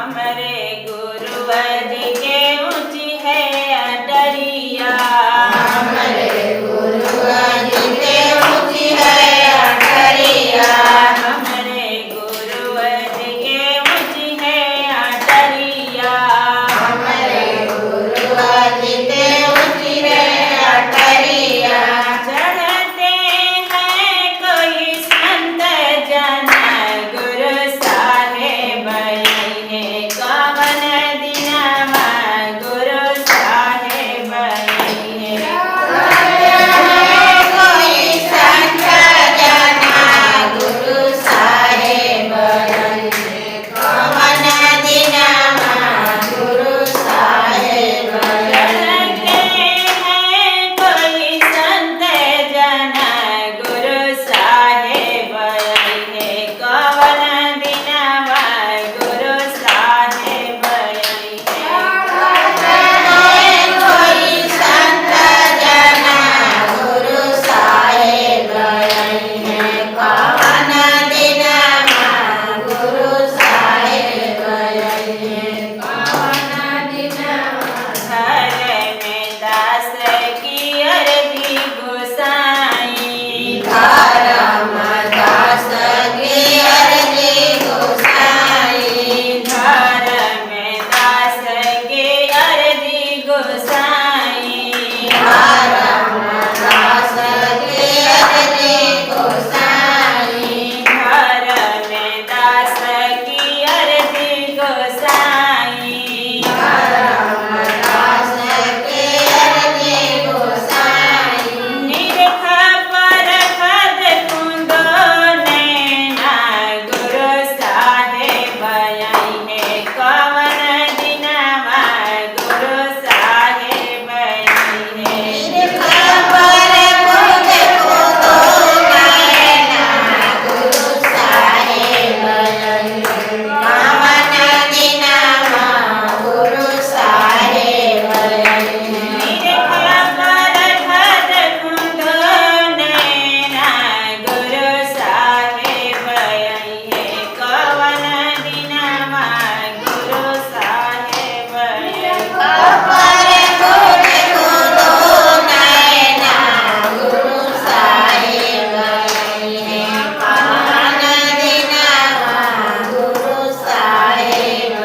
हमरे गुरुवर के ऊंची है अटरिया। हमरे गुरुवर के ऊंची है अटरिया। हमरे गुरुवर के ऊंची है अटरिया। हमरे गुरुवर के ऊंची है अटरिया। चढ़ते हैं कोई संत जन गुरु साहेब है कवन दिनवा गुरु साहेब है। कोई संत जना गुरु साहेब कवन दिनवा गुरु साहेब। चढ़ते हैं कोई संत जन गुरु साहेब है कवन दिनवा गुरु साहेब है। कोई संत जना गुरु साहेब कवन दिनवा गुरु साहेब कवन दिनवा। घर में दास की अर्जी गोसाई। धर्म दास की अर्जी गोसाई। घर में दास की अर्जी गोसाई। धर्म दास की अर्जी गोसाई। घर में दास की अर्जी गोसाई। धर्म दास की अर्जी गोसाई। निरखा परखद कुंदो नैना गुरु साहेब आई है कवन दिनवा गुरु साहेब आई है। खबर खुद को दो नैना गुरु साहेब कवन दिनवा गुरु साहेब। निरखा परखद कुंदो नैना गुरु साहेब आई है कवन दिनवा गुरु साहेब आई है। खबर खुद को दो नैना गुरु साहेब कवन दिनवा गुरु साहेब।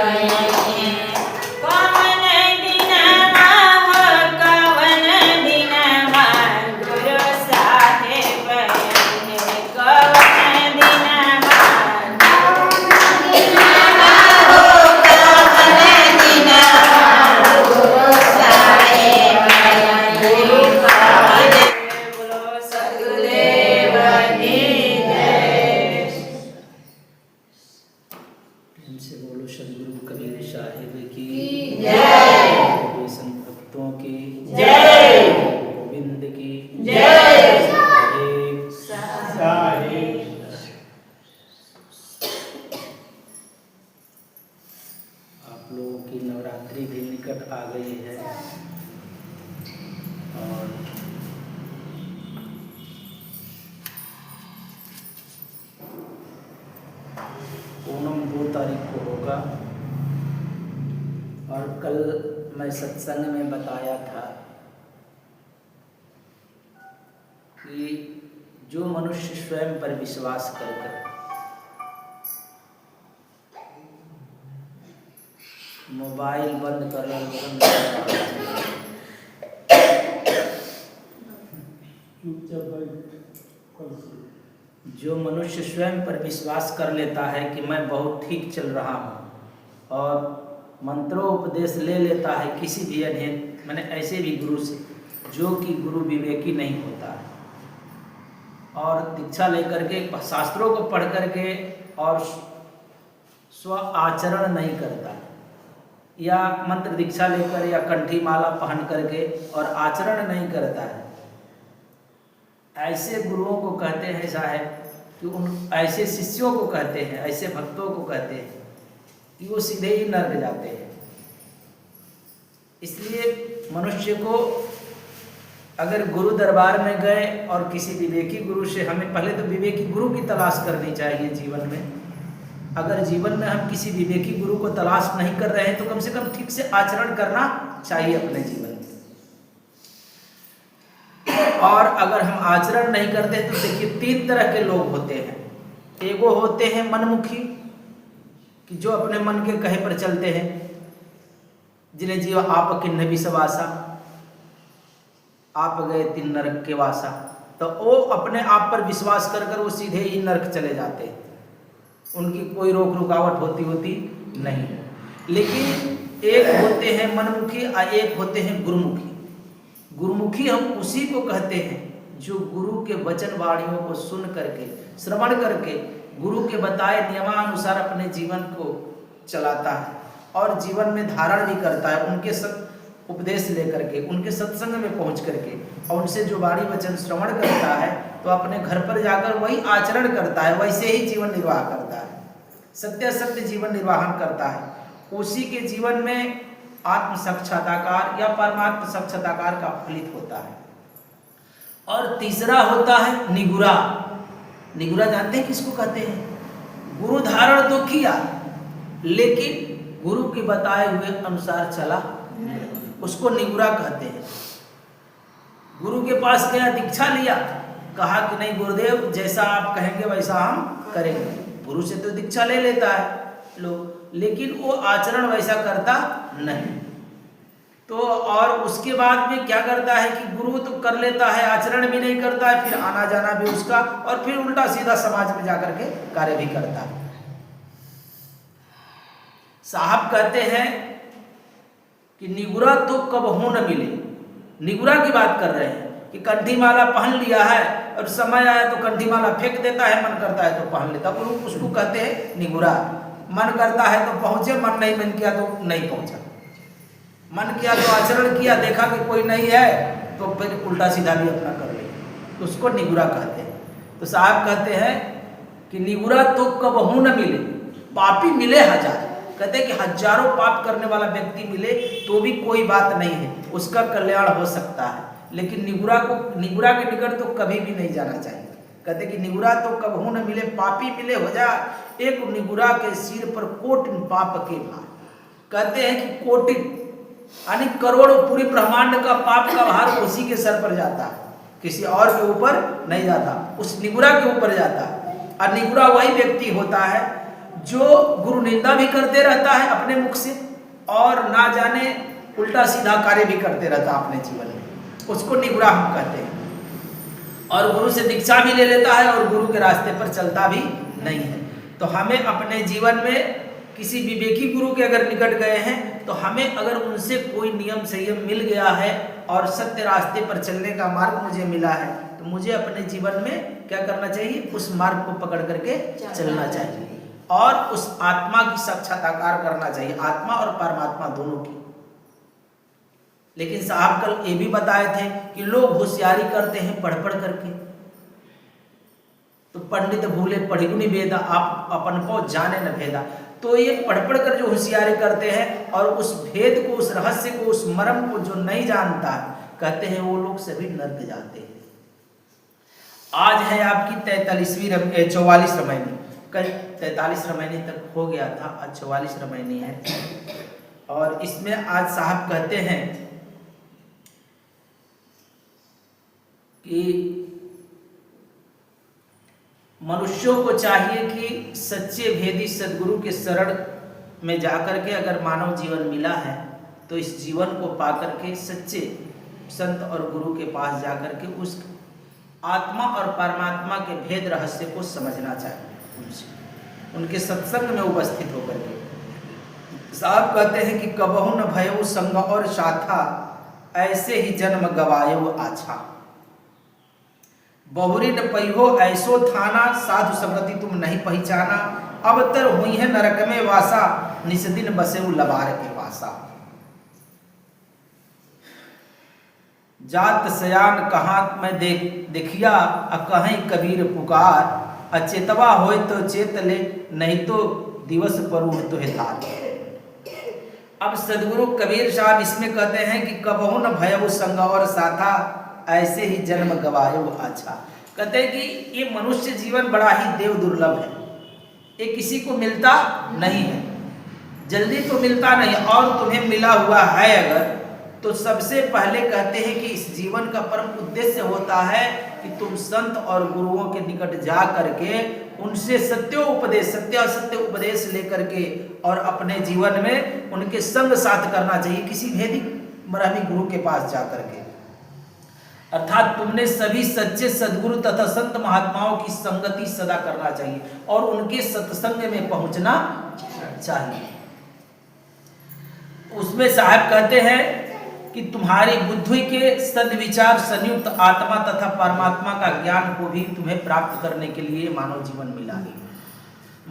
कवन दिनवा हो कवन दिनवा गुरु साहेब आई है कवन दिनवा। बोलो सतगुरुदेव की जय। प्रेम से बोलो सदगुरु कबीर साहिब की जय। कोई संत भक्तों की जय। गोविंद की जय। आप लोगों की नवरात्रि भी निकट आ गई है और पूनम 2 तारीख को होगा। और कल मैं सत्संग में बताया था कि जो मनुष्य स्वयं पर विश्वास कर मोबाइल बंद कर जो मनुष्य स्वयं पर विश्वास कर लेता है कि मैं बहुत ठीक चल रहा हूँ और मंत्रोपदेश ले लेता है किसी भी अध्ययन मैंने ऐसे भी गुरु से जो कि गुरु विवेकी नहीं होता है और दीक्षा लेकर के शास्त्रों को पढ़ करके और स्व आचरण नहीं करता है या मंत्र दीक्षा लेकर या कंठी माला पहन करके और आचरण नहीं करता है। ऐसे गुरुओं को कहते हैं साहब कि उन ऐसे शिष्यों को कहते हैं, ऐसे भक्तों को कहते हैं कि वो सीधे ही नर्क जाते हैं। इसलिए मनुष्य को अगर गुरु दरबार में गए और किसी विवेकी गुरु से, हमें पहले तो विवेकी गुरु की तलाश करनी चाहिए जीवन में। अगर जीवन में हम किसी विवेकी गुरु को तलाश नहीं कर रहे हैं तो कम से कम ठीक से आचरण करना चाहिए अपने जीवन में। और अगर हम आचरण नहीं करते तो देखिए 3 तरह के लोग होते हैं। एगो होते हैं मनमुखी, कि जो अपने मन के कहे पर चलते हैं, जिन्हें जीव आप किन्ह विश्वासा, आप गए 3 नरक के वासा। तो वो अपने आप पर विश्वास कर कर वो सीधे ही नरक चले जाते हैं, उनकी कोई रोक रुकावट होती नहीं। लेकिन एक होते हैं मनमुखी और एक होते हैं गुरुमुखी। गुरुमुखी हम उसी को कहते हैं जो गुरु के वचन वाणियों को सुन करके, श्रवण करके, गुरु के बताए नियमानुसार अपने जीवन को चलाता है और जीवन में धारण भी करता है, उनके उपदेश लेकर के, उनके सत्संग में पहुंच करके, और उनसे जो वाणी वचन श्रवण करता है तो अपने घर पर जाकर वही आचरण करता है, वैसे ही जीवन निर्वाह करता है, सत्य जीवन निर्वाहन करता है। उसी के जीवन में आत्म साक्षात्कार या परमात्म साक्षात्कार का फलित होता है। और तीसरा होता है निगुरा। निगुरा जानते हैं किसको कहते हैं? गुरु धारण तो किया लेकिन गुरु के बताए हुए अनुसार चला, उसको निगुरा कहते हैं। गुरु के पास गया, दीक्षा लिया, कहा कि नहीं गुरुदेव जैसा आप कहेंगे वैसा हम करेंगे। गुरु से तो दीक्षा ले लेता है लोग, लेकिन वो आचरण वैसा करता नहीं। तो और उसके बाद में क्या करता है कि गुरु तो कर लेता है, आचरण भी नहीं करता है, फिर आना जाना भी उसका, और फिर उल्टा सीधा समाज में जाकर के कार्य भी करता है। साहब कहते हैं कि निगुरा तो कबहू न मिले। निगुरा की बात कर रहे हैं कि कंठी माला पहन लिया है और समय आया तो कंठी माला फेंक देता है, मन करता है तो पहन लेता, गुरु उसको कहते हैं निगुरा। मन करता है तो पहुंचे, मन नहीं मन किया तो नहीं पहुंचा, मन किया तो आचरण किया, देखा कि कोई नहीं है तो फिर उल्टा सीधा भी अपना कर ले, तो उसको निगुरा कहते हैं। तो साहब कहते हैं कि निगुरा तो कबहू न मिले, पापी मिले हजार। कहते हैं कि हजारों पाप करने वाला व्यक्ति मिले तो भी कोई बात नहीं है, उसका कल्याण हो सकता है, लेकिन निगुरा के निकट तो कभी भी नहीं जाना चाहिए। कहते कि निगुरा तो कबहू न मिले, पापी मिले हो जा, एक निगुरा के सिर पर कोटिन पाप के भार। कहते हैं कि कोटिन यानी करोड़ों, पूरी ब्रह्मांड का पाप का भार उसी के सर पर जाता है, किसी और के ऊपर नहीं जाता, उस निगुरा के ऊपर जाता है। और निगुरा वही व्यक्ति होता है जो गुरु निंदा भी करते रहता है अपने मुख से और ना जाने उल्टा सीधा कार्य भी करते रहता है अपने जीवन में, उसको निगुरा हम कहते हैं। और गुरु से दीक्षा भी ले लेता है और गुरु के रास्ते पर चलता भी नहीं है। तो हमें अपने जीवन में किसी विवेकी गुरु के अगर निकट गए हैं तो हमें अगर उनसे कोई नियम संयम मिल गया है और सत्य रास्ते पर चलने का मार्ग मुझे मिला है तो मुझे अपने जीवन में क्या करना चाहिए? उस मार्ग को पकड़ करके चलना चाहिए और उस आत्मा की साक्षात्कार करना चाहिए, आत्मा और परमात्मा दोनों की। लेकिन साहब कल ये भी बताए थे कि लोग होशियारी करते हैं पढ़ पढ़ करके, तो पंडित भूले पढ़िगुनी वेदा, आप अपन को जाने न भेदा। तो ये पढ़ पढ़ कर जो होशियारी करते हैं और उस भेद को, उस रहस्य को, उस मर्म को जो नहीं जानता है, कहते हैं वो लोग सभी नर्क जाते हैं। आज है आपकी 44 रमैनी, कल 43 रमैनी तक हो गया था, आज 44 रमैनी है। और इसमें आज साहब कहते हैं कि मनुष्यों को चाहिए कि सच्चे भेदी सदगुरु के शरण में जाकर के अगर मानव जीवन मिला है तो इस जीवन को पाकर के सच्चे संत और गुरु के पास जाकर के उस आत्मा और परमात्मा के भेद रहस्य को समझना चाहिए, उनके सत्संग में उपस्थित होकर के। साहब कहते हैं कि कबहु न भयो संग और शाथा, ऐसे ही जन्म गवायो आछा। बहुरी न पहिहो ऐसो थाना, साधु संगति तुम नहीं पहचाना। अब तर हुई है नरक में वासा, निस्दिन बसे लबार के पासा। जात सयान कहाँ मैं देखिया, कहीं कबीर पुकार। अचेतवा होए तो चेत ले, नहीं तो दिवस पर तो है थार। अब सदगुरु कबीर साहब इसमें कहते हैं कि कबहु न भयउ संग और साथा, ऐसे ही जन्म गवायो अच्छा। कहते हैं कि ये मनुष्य जीवन बड़ा ही देव दुर्लभ है, ये किसी को मिलता नहीं है, जल्दी तो मिलता नहीं। और तुम्हें मिला हुआ है अगर, तो सबसे पहले कहते हैं कि इस जीवन का परम उद्देश्य होता है कि तुम संत और गुरुओं के निकट जा करके उनसे सत्य असत्य उपदेश लेकर के और अपने जीवन में उनके संग साथ करना चाहिए, किसी भेदी ब्रह्मी गुरु के पास जा करके। अर्थात तुमने सभी सच्चे सद्गुरु तथा संत महात्माओं की संगति सदा करना चाहिए और उनके सत्संग में पहुंचना चाहिए। उसमें साहब कहते हैं कि तुम्हारी बुद्धि के सद्विचार संयुक्त आत्मा तथा परमात्मा का ज्ञान को भी तुम्हें प्राप्त करने के लिए मानव जीवन मिला है।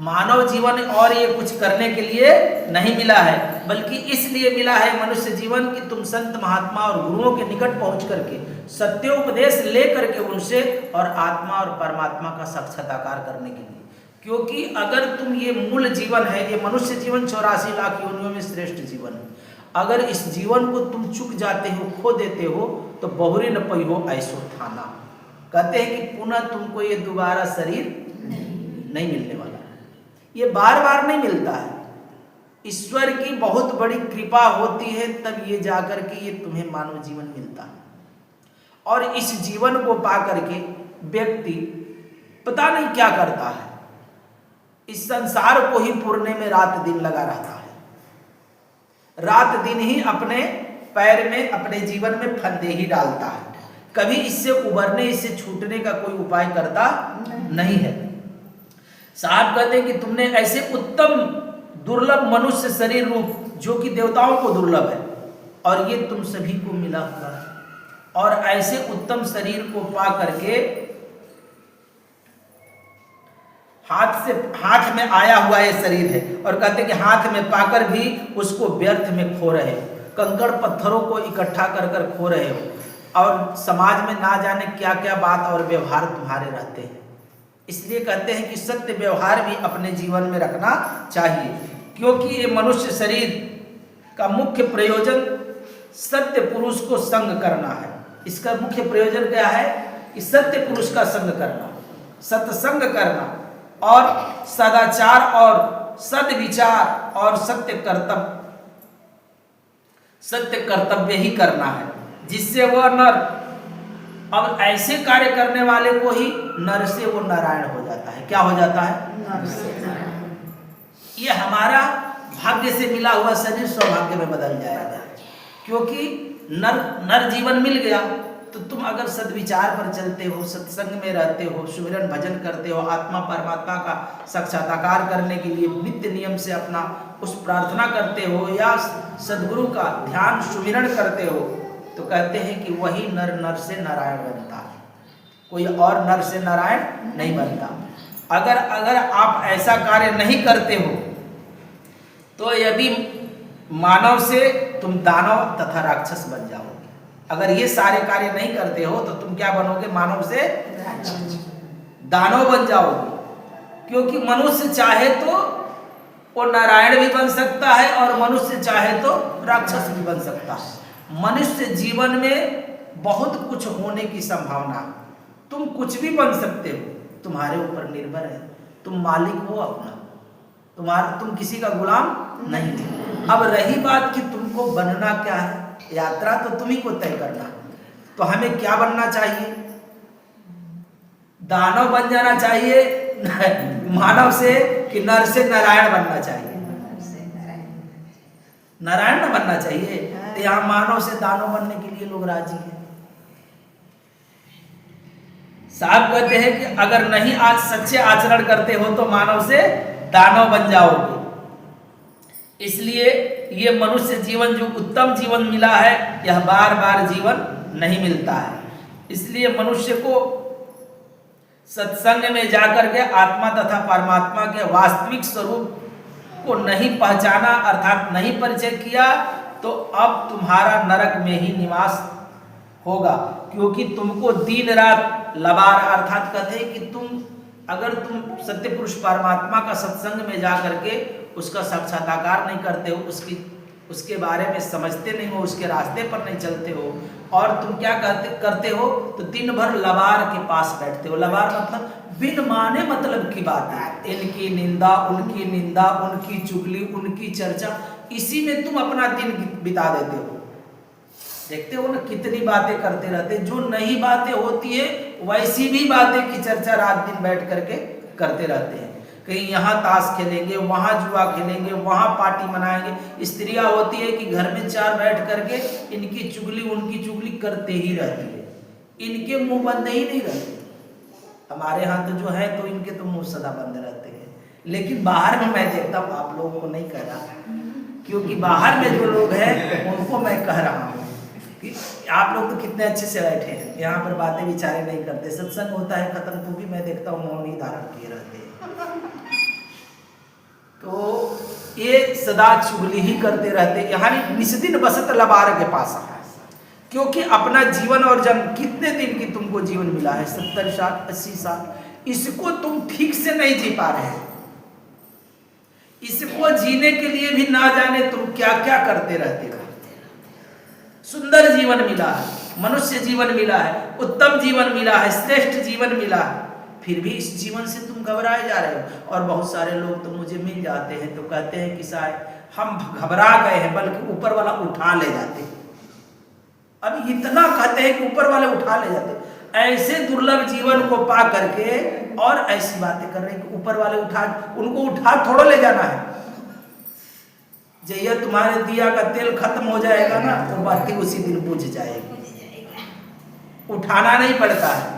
मानव जीवन और ये कुछ करने के लिए नहीं मिला है, बल्कि इसलिए मिला है मनुष्य जीवन कि तुम संत महात्मा और गुरुओं के निकट पहुंच करके सत्योपदेश ले करके उनसे और आत्मा और परमात्मा का साक्षात्कार करने के लिए। क्योंकि अगर तुम ये मूल जीवन है, ये मनुष्य जीवन 84 लाख योनियों में श्रेष्ठ जीवन है, अगर इस जीवन को तुम चुक जाते हो, खो देते हो, तो बहुरी न पई हो ऐसो थाना। कहते हैं कि पुनः तुमको ये दोबारा शरीर नहीं मिलने वाला, ये बार बार नहीं मिलता है। ईश्वर की बहुत बड़ी कृपा होती है तब ये जाकर के ये तुम्हें मानव जीवन मिलता है। और इस जीवन को पा करके व्यक्ति पता नहीं क्या करता है, इस संसार को ही पुरने में रात दिन लगा रहता है, रात दिन ही अपने पैर में अपने जीवन में फंदे ही डालता है, कभी इससे उबरने इससे छूटने का कोई उपाय करता नहीं है। साहब कहते हैं कि तुमने ऐसे उत्तम दुर्लभ मनुष्य शरीर रूप जो कि देवताओं को दुर्लभ है और ये तुम सभी को मिला हुआ है, और ऐसे उत्तम शरीर को पा करके हाथ में आया हुआ ये शरीर है, और कहते हैं कि हाथ में पाकर भी उसको व्यर्थ में खो रहे हो, कंकड़ पत्थरों को इकट्ठा कर कर खो रहे हो, और समाज में ना जाने क्या क्या बात और व्यवहार तुम्हारे रहते हैं। इसलिए कहते हैं कि सत्य व्यवहार भी अपने जीवन में रखना चाहिए, क्योंकि ये मनुष्य शरीर का मुख्य प्रयोजन सत्य पुरुष को संग करना है। इसका मुख्य प्रयोजन क्या है कि सत्य पुरुष का संग करना, सत्संग करना और सदाचार और सद्विचार और सत्य कर्तव्य ही करना है, जिससे वह नर, अब ऐसे कार्य करने वाले को ही नर से वो नारायण हो जाता है। क्या हो जाता है? नर से नारायण। ये हमारा भाग्य से मिला हुआ शरीर सौभाग्य में बदल जाएगा, क्योंकि नर जीवन मिल गया तो तुम अगर सद्विचार पर चलते हो, सत्संग में रहते हो, सुमिरन भजन करते हो, आत्मा परमात्मा का साक्षात्कार करने के लिए नित्य नियम से अपना उस प्रार्थना करते हो या सद्गुरु का ध्यान सुमिरन करते हो, तो कहते हैं कि वही नर से नारायण बनता है, कोई और नर से नारायण नहीं बनता। अगर आप ऐसा कार्य नहीं करते हो तो यदि मानव से तुम दानव तथा राक्षस बन जाओगे। अगर ये सारे कार्य नहीं करते हो तो तुम क्या बनोगे? मानव से दानव बन जाओगे, क्योंकि मनुष्य चाहे तो वो नारायण भी बन सकता है और मनुष्य चाहे तो राक्षस भी बन सकता है। मनुष्य जीवन में बहुत कुछ होने की संभावना, तुम कुछ भी बन सकते हो, तुम्हारे ऊपर निर्भर है, तुम मालिक हो अपना, तुम किसी का गुलाम नहीं हो। अब रही बात कि तुमको बनना क्या है, यात्रा तो तुम्ही को तय करना। तो हमें क्या बनना चाहिए? दानव बन जाना चाहिए मानव से, कि नर से नारायण बनना चाहिए? नारायण न बनना चाहिए। तो यहाँ मानव से दानव बनने के लिए लोग राजी हैं। साहब कहते हैं कि अगर नहीं आज सच्चे आचरण करते हो तो मानव से दानव बन जाओगे। इसलिए ये मनुष्य जीवन जो उत्तम जीवन मिला है, यह बार बार जीवन नहीं मिलता है। इसलिए मनुष्य को सत्संग में जाकर के आत्मा तथा परमात्मा के वास्तविक स्वरूप को नहीं पहचाना, अर्थात नहीं परिचय किया, तो अब तुम्हारा नरक में ही निवास होगा। क्योंकि तुमको दिन रात लबार, अर्थात कहते हैं कि अगर तुम सत्य पुरुष परमात्मा का सत्संग में जा करके उसका साक्षात्कार नहीं करते हो, उसके बारे में समझते नहीं हो, उसके रास्ते पर नहीं चलते हो, और तुम क्या करते हो तो दिन भर लबार के पास बैठते हो। लबार मतलब बिन माने मतलब की बात है, इनकी निंदा, उनकी चुगली, उनकी चर्चा, इसी में तुम अपना दिन बिता देते हो। देखते हो ना कितनी बातें करते रहते, जो नई बातें होती है वैसी भी बातें की चर्चा रात दिन बैठ करके करते रहते हैं। कहीं यहाँ ताश खेलेंगे, वहाँ जुआ खेलेंगे, वहाँ पार्टी मनाएंगे। स्त्रियाँ होती है कि घर में चार बैठ करके इनकी चुगली उनकी चुगली करते ही रहती है, इनके मुंह बंद ही नहीं रहते। हमारे यहाँ तो जो है तो इनके तो मुंह सदा बंद रहते हैं, लेकिन बाहर में मैं देखता हूँ, आप लोगों को नहीं कह रहा क्योंकि बाहर में जो लोग हैं उनको मैं कह रहा हूँ कि आप लोग तो कितने अच्छे से बैठे हैं, यहाँ पर बातें विचारे नहीं करते, सत्संग होता है खत्म तो भी मैं देखता हूँ मौन ही धारण किए रहते हैं। तो ये सदा चुगली ही करते रहते, यहाँ निस्दिन बसत लबार के पास, क्योंकि अपना जीवन और जन्म, कितने दिन की तुमको जीवन मिला है, 70 साल 80 साल, इसको तुम ठीक से नहीं जी पा रहे हैं। इसको जीने के लिए भी ना जाने तुम क्या क्या करते रहते हो। सुंदर जीवन मिला है, मनुष्य जीवन मिला है, उत्तम जीवन मिला है, श्रेष्ठ जीवन मिला है, फिर भी इस जीवन से तुम घबराए जा रहे हो। और बहुत सारे लोग तो मुझे मिल जाते हैं तो कहते हैं कि शायद हम घबरा गए हैं, बल्कि ऊपर वाला उठा ले जाते। अब इतना कहते हैं कि ऊपर वाले उठा ले जाते, ऐसे दुर्लभ जीवन को पा करके और ऐसी बातें कर रहे हैं कि ऊपर वाले उनको उठा थोड़ा ले जाना है। जैसे तुम्हारे दिया का तेल खत्म हो जाएगा ना तो बाती उसी दिन बुझ जाएगी, उठाना नहीं पड़ता है,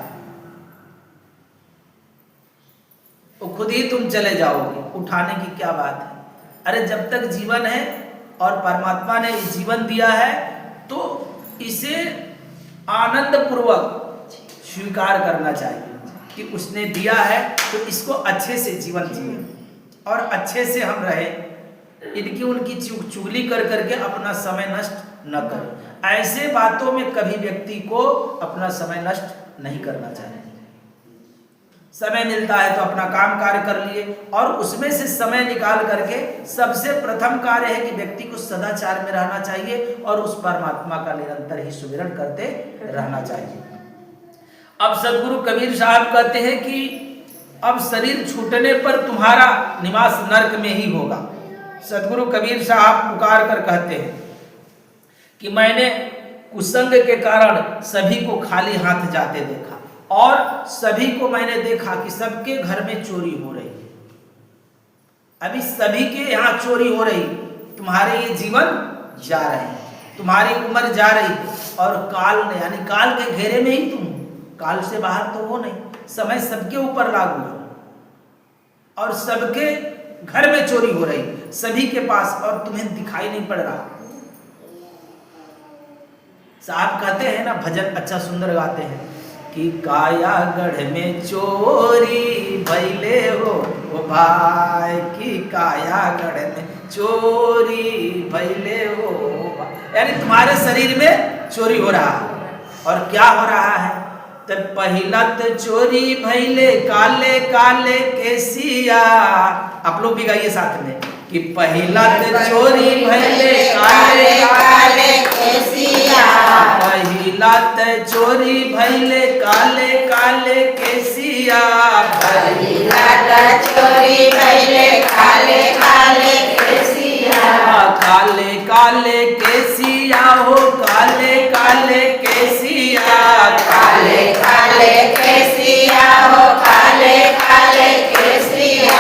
वो खुद ही तुम चले जाओगे, उठाने की क्या बात है। अरे जब तक जीवन है और परमात्मा ने जीवन दिया है तो इसे आनंद पूर्वक स्वीकार करना चाहिए कि उसने दिया है, तो इसको अच्छे से जीवन जिए और अच्छे से हम रहे। इनकी उनकी चुगली कर करके अपना समय नष्ट न करें। ऐसे बातों में कभी व्यक्ति को अपना समय नष्ट नहीं करना चाहिए। समय मिलता है तो अपना काम कार्य कर लिए, और उसमें से समय निकाल करके सबसे प्रथम कार्य है कि व्यक्ति को सदाचार में रहना चाहिए और उस परमात्मा का निरंतर ही सुमिरन करते रहना चाहिए। अब सदगुरु कबीर साहब कहते हैं कि अब शरीर छूटने पर तुम्हारा निवास नरक में ही होगा। सदगुरु कबीर साहब पुकार कर कहते हैं कि मैंने कुसंग के कारण सभी को खाली हाथ जाते देखा, और सभी को मैंने देखा कि सबके घर में चोरी हो रही है। अभी सभी के यहाँ चोरी हो रही, तुम्हारे ये जीवन जा रहे हैं, तुम्हारी उम्र जा रही, और काल ने यानी काल के घेरे में ही तुम, काल से बाहर तो हो नहीं, समय सबके ऊपर लागू है और सबके घर में चोरी हो रही, सभी के पास, और तुम्हें दिखाई नहीं पड़ रहा। साहब कहते हैं ना, भजन अच्छा सुंदर गाते हैं कि कायागढ़ में चोरी भैले हो भाई, कि कायागढ़ में चोरी भैले हो, यानी तुम्हारे शरीर में चोरी हो रहा है। और क्या हो रहा है, तो पहला तो चोरी भैले काले काले केसिया। आप लोग भी गाइए साथ में कि पहला तो चोरी भैले काले काले केसिया, पहला तो चोरी भैले काले काले केसिया, पहला तो चोरी भैले काले काले केसिया, काले काले केसिया हो, काले काले केसिया, काले काले केसिया हो, काले काले केसिया,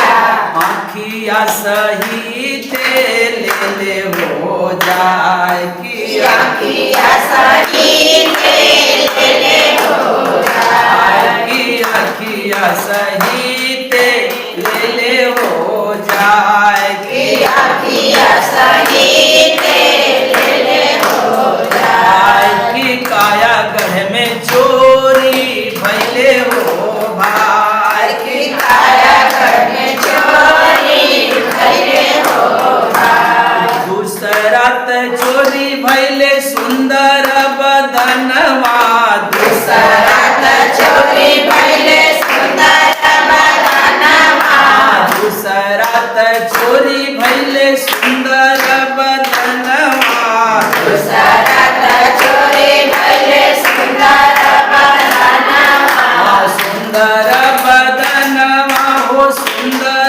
आँखिया सहित ले ले हो जाए, कि आँखिया सहित ले ले हो जाए, कि आँखिया सहित ले ले हो जाए, कि आँखिया सहित ले ले हो जाए, कि कायागढ़ में चोरी भैले हो भाई, कि कायागढ़ में चोरी भैले हो भाई, दूसरा त चोरी भैले सुंदर बदनवा, दूसरा त चोरी भैले सुंदर बदनवा, दूसरा त चोरी भैले सुंदर बदनवा, दूसरा त चोरी भैले सुंदर बदनवा, सुंदर बदनवा हो, सुंदर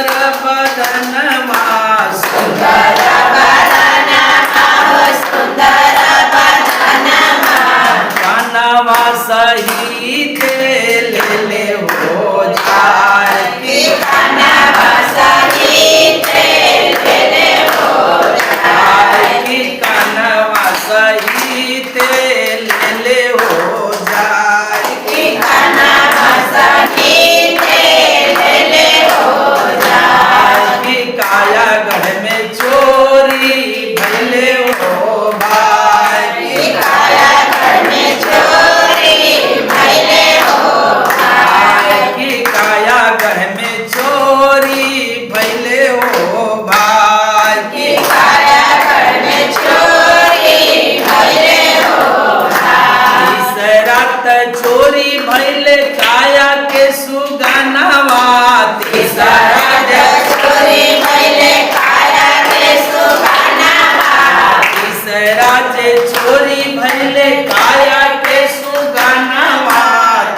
तीसरा जे चोरी भइले काया के सुगनवा।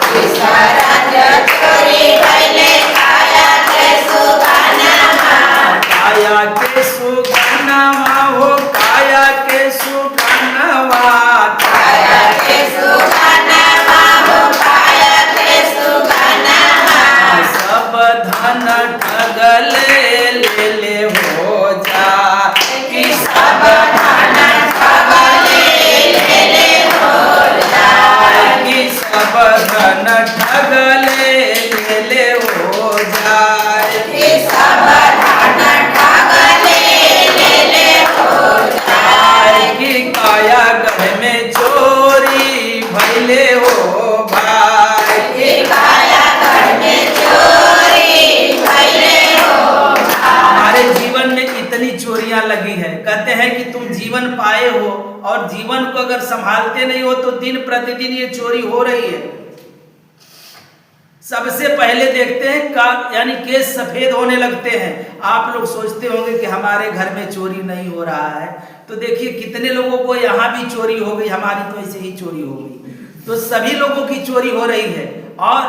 तीसरा जे चोरी भइले काया के सुगनवा। काया के सुगनवा हो काया के सुगनवा। काया के सुगनवा हो काया के सुगनवा। सब धन ठगले ले हो जा कि सब धन ठगले ले हो जाए। कि सब धन ठगले ले हो जाए। कि सब धन ठगले ले हो जाए। कि काया गढ़ में चोरी भइले हो भाई। कि काया गढ़ में चोरी भइले हो भाई। हमारे जीवन में इतनी चोरियां लगी है। कहते हैं कि तुम जीवन पाए हो और जीवन को अगर संभालते नहीं हो तो दिन प्रतिदिन ये चोरी हो रही है। सबसे पहले देखते हैं का यानी केस सफेद होने लगते हैं। आप लोग सोचते होंगे कि हमारे घर में चोरी नहीं हो रहा है, तो देखिए कितने लोगों को यहाँ भी चोरी हो गई, हमारी तो ऐसे ही चोरी हो गई। तो सभी लोगों की चोरी हो रही है और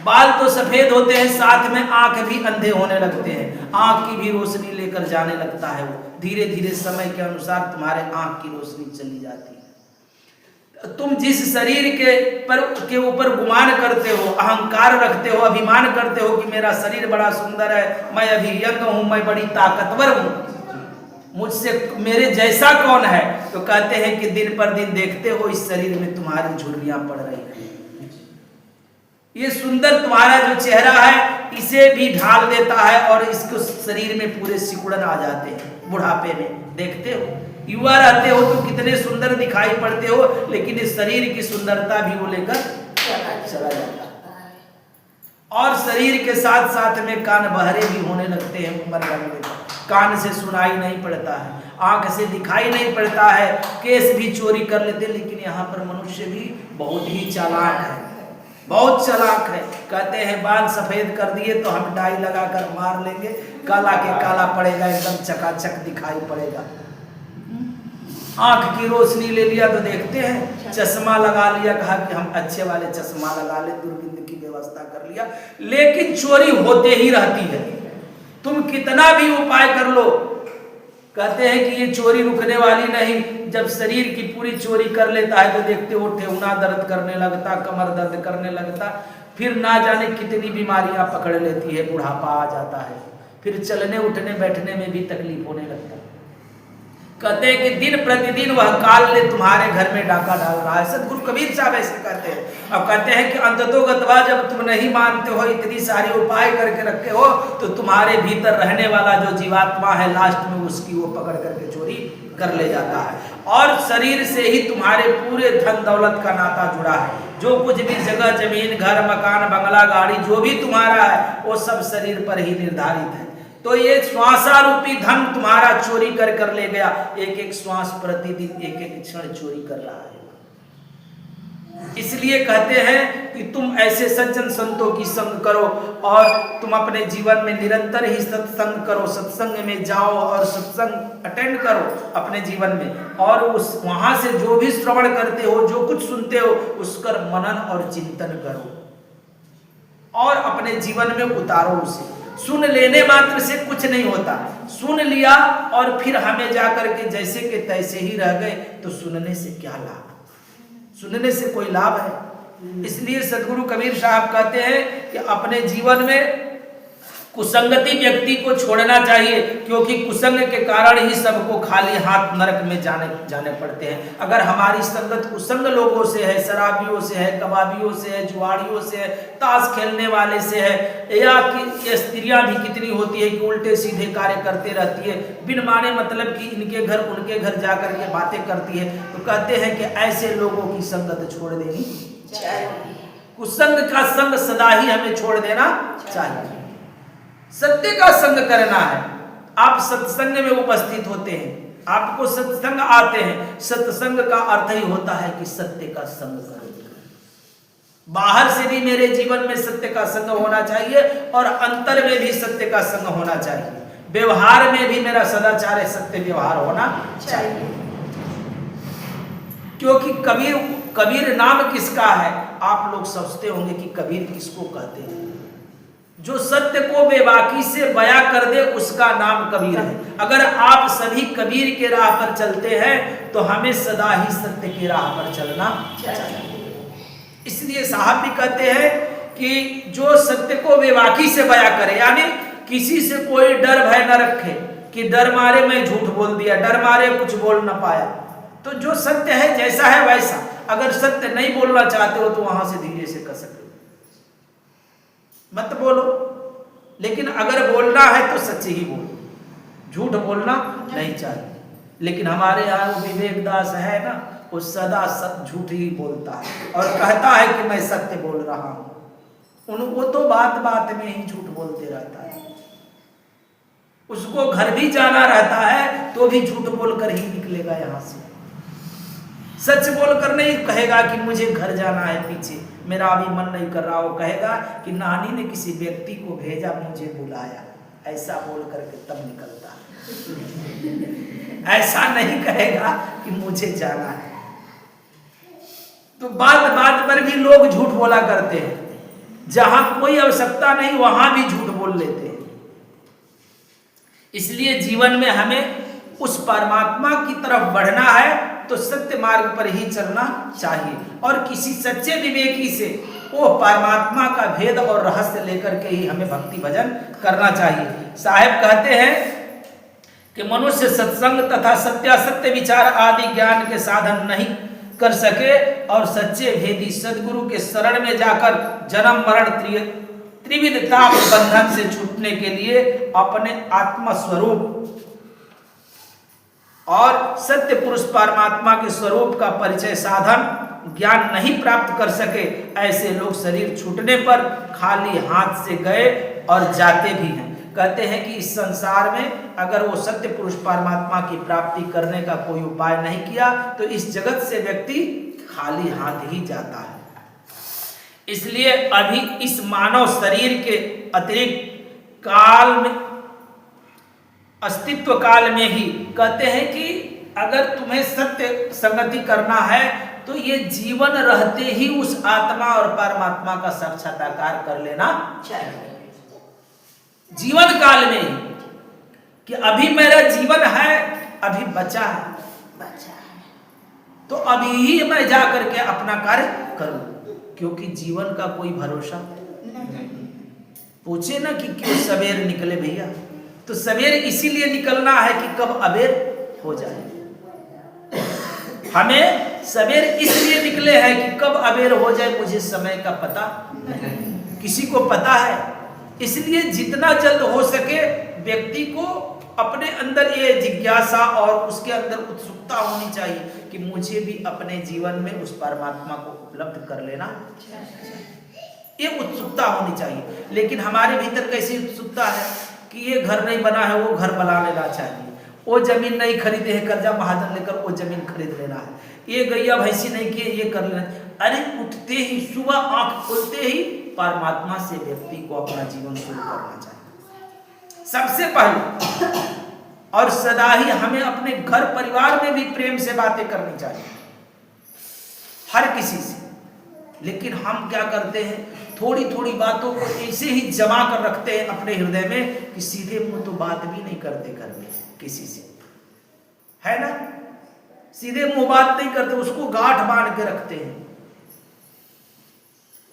बाल तो सफेद होते हैं, साथ में आंख भी अंधे होने लगते हैं। आंख की भी रोशनी लेकर जाने लगता है वो, धीरे धीरे समय के अनुसार तुम्हारे आंख की रोशनी चली जाती है। तुम जिस शरीर के ऊपर गुमान करते हो, अहंकार रखते हो, अभिमान करते हो कि मेरा शरीर बड़ा सुंदर है, मैं अभी यंग हूं, मैं बड़ी ताकतवर हूं, मुझसे मेरे जैसा कौन है, तो कहते हैं कि दिन पर दिन देखते हो इस शरीर में तुम्हारी झुर्रियां पड़ रही हैं। ये सुंदर तुम्हारा जो चेहरा है इसे भी ढाल देता है और इसको शरीर में पूरे सिकुड़न आ जाते हैं। बुढ़ापे में देखते हो, युवा रहते हो तो कितने सुंदर दिखाई पड़ते हो, लेकिन इस शरीर की सुंदरता भी वो लेकर चला जाता है। और शरीर के साथ साथ में कान बहरे भी होने लगते हैं उम्र लगने पर। कान से सुनाई नहीं पड़ता है, आंख से दिखाई नहीं पड़ता है, केस भी चोरी कर लेते। लेकिन यहाँ पर मनुष्य भी बहुत ही चालाक है, बहुत चालाक है। कहते हैं बाल सफेद कर दिए तो हम डाई लगाकर मार लेंगे, काला के काला पड़ेगा, एकदम चकाचक दिखाई पड़ेगा। आंख की रोशनी ले लिया तो देखते हैं, चश्मा लगा लिया, कहा कि हम अच्छे वाले चश्मा लगा ले, दूरबीन की व्यवस्था कर लिया, लेकिन चोरी होते ही रहती है। तुम कितना भी उपाय कर लो, कहते हैं कि ये चोरी रुकने वाली नहीं। जब शरीर की पूरी चोरी कर लेता है तो देखते हो ठेहुना दर्द करने लगता, कमर दर्द करने लगता, फिर ना जाने कितनी बीमारियां पकड़ लेती है, बुढ़ापा आ जाता है, फिर चलने उठने बैठने में भी तकलीफ होने लगता है। कहते हैं कि दिन प्रतिदिन वह काल ने तुम्हारे घर में डाका डाल रहा है। सतगुरु कबीर साहब ऐसे कहते हैं। अब कहते हैं कि अंततोगत्वा जब तुम नहीं मानते हो, इतनी सारी उपाय करके रखे हो, तो तुम्हारे भीतर रहने वाला जो जीवात्मा है लास्ट में उसकी वो पकड़ करके चोरी कर ले जाता है। और शरीर से ही तुम्हारे पूरे धन दौलत का नाता जुड़ा है। जो कुछ भी जगह जमीन घर मकान बंगला गाड़ी जो भी तुम्हारा है वो सब शरीर पर ही निर्धारित है। तो ये श्वासारूपी धन तुम्हारा चोरी कर कर ले गया। एक एक श्वास प्रतिदिन एक एक क्षण चोरी कर रहा है। इसलिए कहते हैं कि तुम ऐसे सज्जन संतों की संग करो और तुम अपने जीवन में निरंतर ही सत्संग करो, सत्संग में जाओ और सत्संग अटेंड करो अपने जीवन में। और उस वहां से जो भी श्रवण करते हो, जो कुछ सुनते हो, उसका मनन और चिंतन करो और अपने जीवन में उतारो उसे। सुन लेने मात्र से कुछ नहीं होता, सुन लिया और फिर हमें जाकर के जैसे के तैसे ही रह गए तो सुनने से क्या लाभ? सुनने से कोई लाभ है? इसलिए सदगुरु कबीर साहब कहते हैं कि अपने जीवन में कुसंगति व्यक्ति को छोड़ना चाहिए, क्योंकि कुसंग के कारण ही सबको खाली हाथ नरक में जाने पड़ते हैं। अगर हमारी संगत कुसंग लोगों से है, शराबियों से है, कबाबियों से है, जुआड़ियों से है, ताश खेलने वाले से है, या कि स्त्रियां भी कितनी होती है कि उल्टे सीधे कार्य करते रहती है, बिन माने मतलब कि इनके घर उनके घर जा करके बातें करती है, तो कहते हैं कि ऐसे लोगों की संगत छोड़ देनी चाहिए। कुसंग का संग सदा ही हमें छोड़ देना चाहिए। सत्य का संग करना है। आप सत्संग में उपस्थित होते हैं, आपको सत्संग आते हैं। सत्संग का अर्थ ही होता है कि सत्य का संग करो। बाहर से भी मेरे जीवन में सत्य का संग होना चाहिए और अंतर में भी सत्य का संग होना चाहिए। व्यवहार में भी मेरा सदाचार सत्य व्यवहार होना चाहिए। क्योंकि कबीर नाम किसका है? आप लोग सोचते होंगे कि कबीर किसको कहते हैं। जो सत्य को बेबाकी से बयां कर दे उसका नाम कबीर है। अगर आप सभी कबीर के राह पर चलते हैं तो हमें सदा ही सत्य की राह पर चलना चाहिए। इसलिए साहब भी कहते हैं कि जो सत्य को बेबाकी से बयां करे, यानी किसी से कोई डर भय न रखे कि डर मारे मैं झूठ बोल दिया, डर मारे कुछ बोल न पाया। तो जो सत्य है जैसा है वैसा, अगर सत्य नहीं बोलना चाहते हो तो वहां से धीरे से कर सकते हो, मत बोलो। लेकिन अगर बोलना है तो सच्चे ही बोलो, झूठ बोलना नहीं चाहिए। लेकिन हमारे यहाँ वो विवेक दास है ना, वो सदा झूठ ही बोलता है और कहता है कि मैं सत्य बोल रहा हूं। उनको तो बात बात में ही झूठ बोलते रहता है। उसको घर भी जाना रहता है तो भी झूठ बोलकर ही निकलेगा यहाँ से। सच बोलकर नहीं कहेगा कि मुझे घर जाना है, पीछे मेरा अभी मन नहीं कर रहा। वो कहेगा कि नानी ने किसी व्यक्ति को भेजा, मुझे बुलाया, ऐसा बोल करके तब निकलता है। ऐसा नहीं कहेगा कि मुझे जाना है। तो बात बात पर भी लोग झूठ बोला करते हैं, जहां कोई आवश्यकता नहीं वहां भी झूठ बोल लेते हैं। इसलिए जीवन में हमें उस परमात्मा की तरफ बढ़ना है तो सत्य मार्ग पर ही चलना चाहिए और किसी सच्चे विवेकी से वो परमात्मा का भेद और रहस्य लेकर के ही हमें भक्ति भजन करना चाहिए। साहेब कहते हैं कि मनुष्य सत्संग तथा सत्यासत्य विचार आदि ज्ञान के साधन नहीं कर सके और सच्चे भेदी सदगुरु के शरण में जाकर जन्म मरण त्रिविध ताप बंधन से छूटने के लिए अपने आत्मस्वरूप और सत्य पुरुष परमात्मा के स्वरूप का परिचय साधन ज्ञान नहीं प्राप्त कर सके, ऐसे लोग शरीर छूटने पर खाली हाथ से गए और जाते भी हैं। कहते हैं कि इस संसार में अगर वो सत्य पुरुष परमात्मा की प्राप्ति करने का कोई उपाय नहीं किया तो इस जगत से व्यक्ति खाली हाथ ही जाता है। इसलिए अभी इस मानव शरीर के अतिरिक्त काल में, अस्तित्व काल में ही कहते हैं कि अगर तुम्हें सत्य संगति करना है तो ये जीवन रहते ही उस आत्मा और परमात्मा का साक्षात्कार कर लेना चाहिए। जीवन काल में ही कि अभी मेरा जीवन है, अभी बचा है, तो अभी ही मैं जा करके अपना कार्य करूं, क्योंकि जीवन का कोई भरोसा नहीं। पूछे ना कि क्यों सवेर निकले भैया, तो सवेर इसीलिए निकलना है कि कब अबेर हो जाए। हमें सवेर इसलिए निकले हैं कि कब अबेर हो जाए मुझे समय का पता नहीं, किसी को पता है। इसलिए जितना जल्द हो सके व्यक्ति को अपने अंदर ये जिज्ञासा और उसके अंदर उत्सुकता होनी चाहिए कि मुझे भी अपने जीवन में उस परमात्मा को उपलब्ध कर लेना, ये उत्सुकता होनी चाहिए। लेकिन हमारे भीतर कैसी उत्सुकता है कि ये घर नहीं बना है वो घर बना लेना चाहिए, वो जमीन नहीं खरीदे है कर्जा महाजन लेकर वो जमीन खरीद लेना है, ये गैया भैंसी नहीं किए ये कर लेना। अरे उठते ही सुबह आंख खोलते ही परमात्मा से व्यक्ति को अपना जीवन शुरू करना चाहिए सबसे पहले। और सदा ही हमें अपने घर परिवार में भी प्रेम से बातें करनी चाहिए हर किसी से। लेकिन हम क्या करते हैं, थोड़ी थोड़ी बातों को ऐसे ही जमा कर रखते हैं अपने हृदय में कि सीधे मुंह तो बात भी नहीं करते घर में किसी से, है ना, सीधे मुंह बात नहीं करते, उसको गांठ बांध के रखते हैं।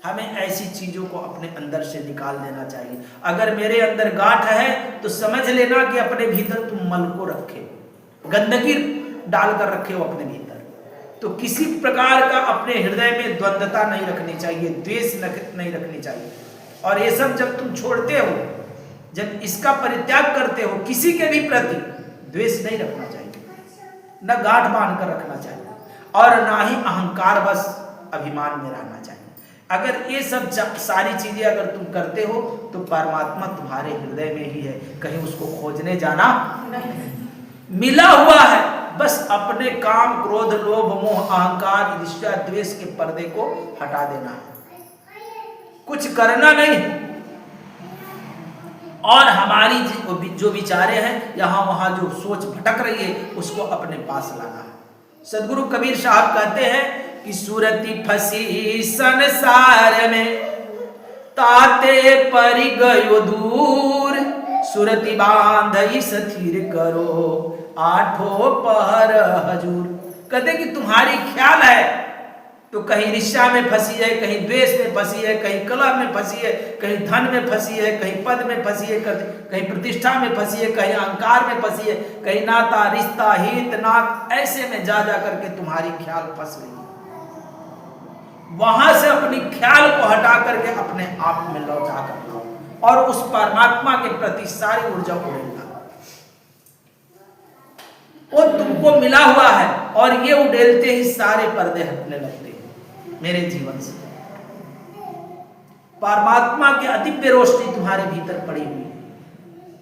हमें ऐसी चीजों को अपने अंदर से निकाल देना चाहिए। अगर मेरे अंदर गांठ है तो समझ लेना कि अपने भीतर तुम मल को रखे, गंदगी डालकर रखे हो अपने भीतर। तो किसी प्रकार का अपने हृदय में द्वंद्वता नहीं रखनी चाहिए, द्वेष नहीं रखनी चाहिए। और ये सब जब तुम छोड़ते हो, जब इसका परित्याग करते हो, किसी के भी प्रति द्वेष नहीं रखना चाहिए, न गांठ बांध कर रखना चाहिए और ना ही अहंकार बस अभिमान में रहना चाहिए। अगर ये सब सारी चीजें अगर तुम करते हो तो परमात्मा तुम्हारे हृदय में ही है, कहीं उसको खोजने जाना नहीं, मिला हुआ है। बस अपने काम क्रोध लोभ मोह अहंकार ईर्ष्या द्वेष के पर्दे को हटा देना है, कुछ करना नहीं। और हमारी जो विचारे हैं यहाँ वहां जो सोच भटक रही है उसको अपने पास लाना है। सदगुरु कबीर साहब कहते हैं कि सूरती फंसी संसार में, ताते परि गयो दूर, सूरती बांधई स्थिर करो, आठों पहर हजूर। कहते कि तुम्हारी ख्याल है तो कहीं रिश्ता में फंसी है, कहीं द्वेष में फंसी है, कहीं कलह में फंसी है, कहीं धन में फंसी है, कहीं पद में फंसी है, कहीं प्रतिष्ठा में फंसी है, कहीं अहंकार में फंसी है, कहीं नाता रिश्ता हित नात, ऐसे में जा करके तुम्हारी ख्याल फंस रही है। वहां से अपनी ख्याल को हटा करके अपने आप में लौटा कर और उस परमात्मा के प्रति सारी ऊर्जा उड़ेगा। वो तुमको मिला हुआ है और ये उड़ेलते ही सारे पर्दे हटने लगते हैं मेरे जीवन से। परमात्मा की अदिव्य रोशनी तुम्हारे भीतर पड़ी हुई है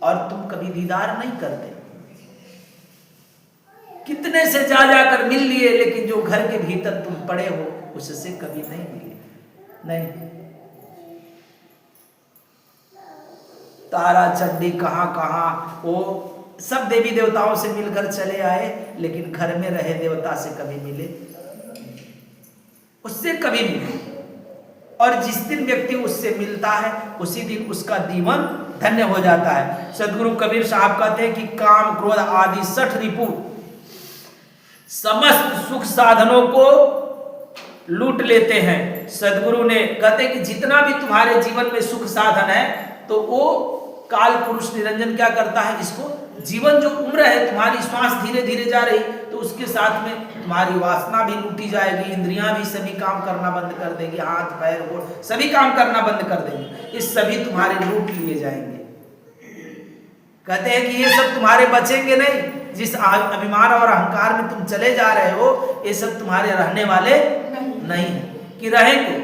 और तुम कभी दीदार नहीं करते। कितने से जा जाकर मिल लिए, लेकिन जो घर के भीतर तुम पड़े हो उससे कभी नहीं मिले। नहीं, तारा चंडी कहां कहां वो सब देवी देवताओं से मिलकर चले आए, लेकिन घर में रहे देवता से कभी मिले, उससे कभी मिले। और जिस दिन व्यक्ति उससे मिलता है उसी दिन उसका जीवन धन्य हो जाता है। सदगुरु कबीर साहब कहते हैं कि काम क्रोध आदि 60 रिपु समस्त सुख साधनों को लूट लेते हैं। सदगुरु ने कहते हैं कि जितना भी तुम्हारे जीवन में सुख साधन है तो वो काल पुरुष निरंजन क्या करता है, इसको जीवन जो उम्र है तुम्हारी, श्वास धीरे धीरे जा रही तो उसके साथ में तुम्हारी वासना भी लूटी जाएगी, इंद्रियां भी सभी काम करना बंद कर देगी, हाथ पैर गोड़ सभी काम करना बंद कर देंगे, ये सभी तुम्हारे लूट लिए जाएंगे। कहते हैं कि ये सब तुम्हारे बचेंगे नहीं। जिस अभिमान और अहंकार में तुम चले जा रहे हो ये सब तुम्हारे रहने वाले नहीं है कि रहेंगे।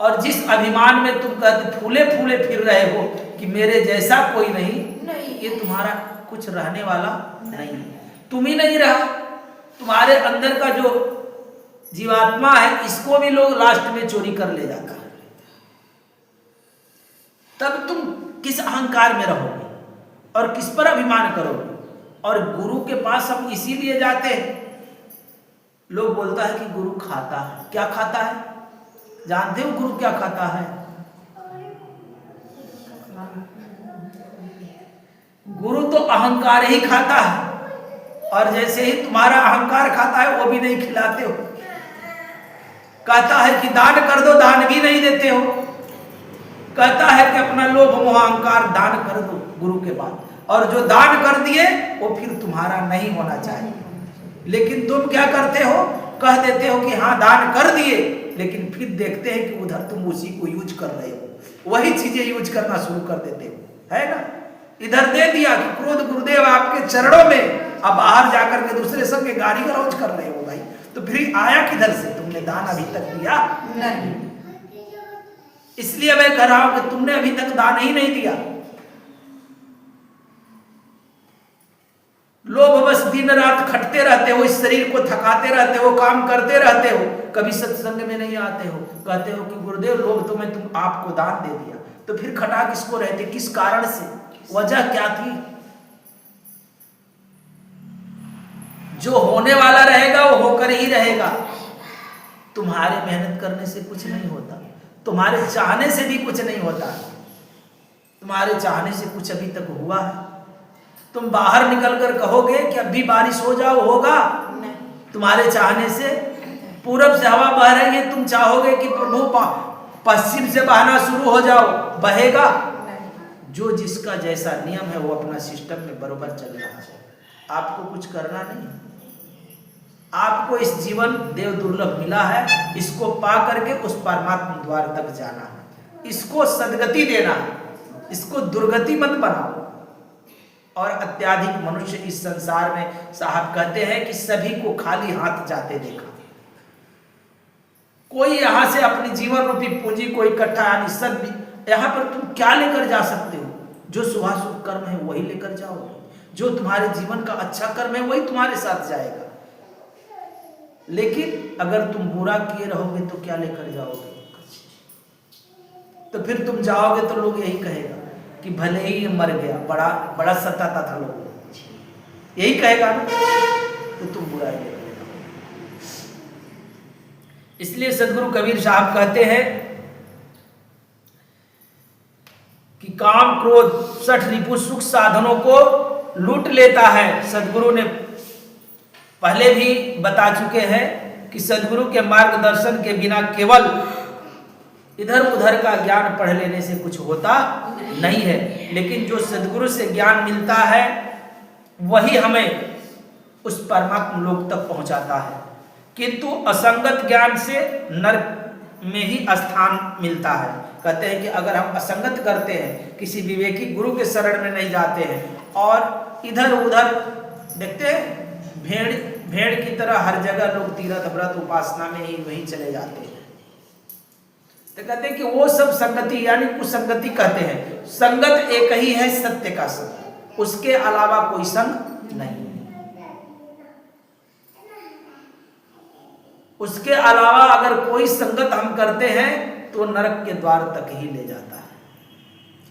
और जिस अभिमान में तुम कहते फूले फूले फिर रहे हो कि मेरे जैसा कोई नहीं, ये तुम्हारा कुछ रहने वाला नहीं। तुम ही नहीं रहा, तुम्हारे अंदर का जो जीवात्मा है इसको भी लोग लास्ट में चोरी कर ले जाता है। तब तुम किस अहंकार में रहोगे और किस पर अभिमान करोगे। और गुरु के पास हम इसीलिए जाते हैं, लोग बोलता है कि गुरु खाता है। क्या खाता है? जानते हो गुरु क्या खाता है? गुरु तो अहंकार ही खाता है, और जैसे ही तुम्हारा अहंकार खाता है वो भी नहीं खिलाते हो। कहता है कि दान कर दो, दान भी नहीं देते हो। कहता है कि अपना लोभ मोह अहंकार दान कर दो गुरु के बाद, और जो दान कर दिए वो फिर तुम्हारा नहीं होना चाहिए। लेकिन तुम क्या करते हो, कह देते हो कि हाँ दान कर दिए, लेकिन फिर देखते हैं कि उधर तुम उसी को यूज कर रहे हो, वही चीजें यूज करना शुरू कर देते हो, है ना। इधर दे दिया कि क्रोध गुरुदेव आपके चरणों में, अब बाहर जाकर के दूसरे सब के गाली गलौज कर रहे हो भाई, तो फिर आया किधर से? तुमने दान अभी तक दिया नहीं। इसलिए मैं कह रहा हूं कि तुमने अभी तक दान ही नहीं दिया। लोग बस दिन रात खटते रहते हो, इस शरीर को थकाते रहते हो, काम करते रहते हो, कभी सत्संग में नहीं आते हो। कहते हो कि गुरुदेव लोग तो मैं तुम आपको दान दे दिया, तो फिर खटा किसको रहते? किस कारण से? वजह क्या थी? जो होने वाला रहेगा वो होकर ही रहेगा। तुम्हारे मेहनत करने से कुछ नहीं होता, तुम्हारे चाहने से भी कुछ नहीं होता। तुम्हारे चाहने से कुछ अभी तक हुआ है? तुम बाहर निकलकर कहोगे कि अभी बारिश हो जाओ, होगा? तुम्हारे चाहने से पूरब से हवा बह रही है, तुम चाहोगे कि प्रभु पश्चिम से बहना शुरू हो जाओ, बहेगा? जो जिसका जैसा नियम है वो अपना सिस्टम में बरोबर चल रहा है। आपको कुछ करना नहीं, आपको इस जीवन देव दुर्लभ मिला है, इसको पा करके उस परमात्मा द्वार तक जाना है, इसको सदगति देना है, इसको दुर्गति मत बनाओ। और अत्याधिक मनुष्य इस संसार में, साहब कहते हैं कि सभी को खाली हाथ जाते देखा। कोई यहां से अपनी जीवन रूपी पूंजी को इकट्ठा, यानी सब यहां पर तुम क्या लेकर जा सकते हो? जो शुभाशुभ कर्म है वही लेकर जाओगे, जो तुम्हारे जीवन का अच्छा कर्म है वही तुम्हारे साथ जाएगा। लेकिन अगर तुम बुरा किए रहोगे तो क्या लेकर जाओगे? तो फिर तुम जाओगे तो लोग यही कहेगा कि भले ही मर गया, बड़ा बड़ा सताता था लोग, यही कहेगा ना। तो तुम इसलिए सदगुरु कबीर साहब कहते हैं कि काम क्रोध सठ रिपु सुख साधनों को लूट लेता है। सदगुरु ने पहले भी बता चुके हैं कि सदगुरु के मार्गदर्शन के बिना केवल इधर उधर का ज्ञान पढ़ लेने से कुछ होता नहीं है, लेकिन जो सदगुरु से ज्ञान मिलता है वही हमें उस परमात्मा लोक तक पहुंचाता है। किंतु असंगत ज्ञान से नरक में ही स्थान मिलता है। कहते हैं कि अगर हम असंगत करते हैं, किसी विवेकी गुरु के शरण में नहीं जाते हैं और इधर उधर देखते हैं भेड़ की तरह हर जगह लोग तीर्थ व्रत उपासना में ही वहीं चले जाते हैं, तो कहते हैं कि वो सब संगति यानी कुसंगति कहते हैं। संगत एक ही है सत्य का संग, उसके अलावा कोई संग नहीं। उसके अलावा अगर कोई संगत हम करते हैं तो नरक के द्वार तक ही ले जाता है।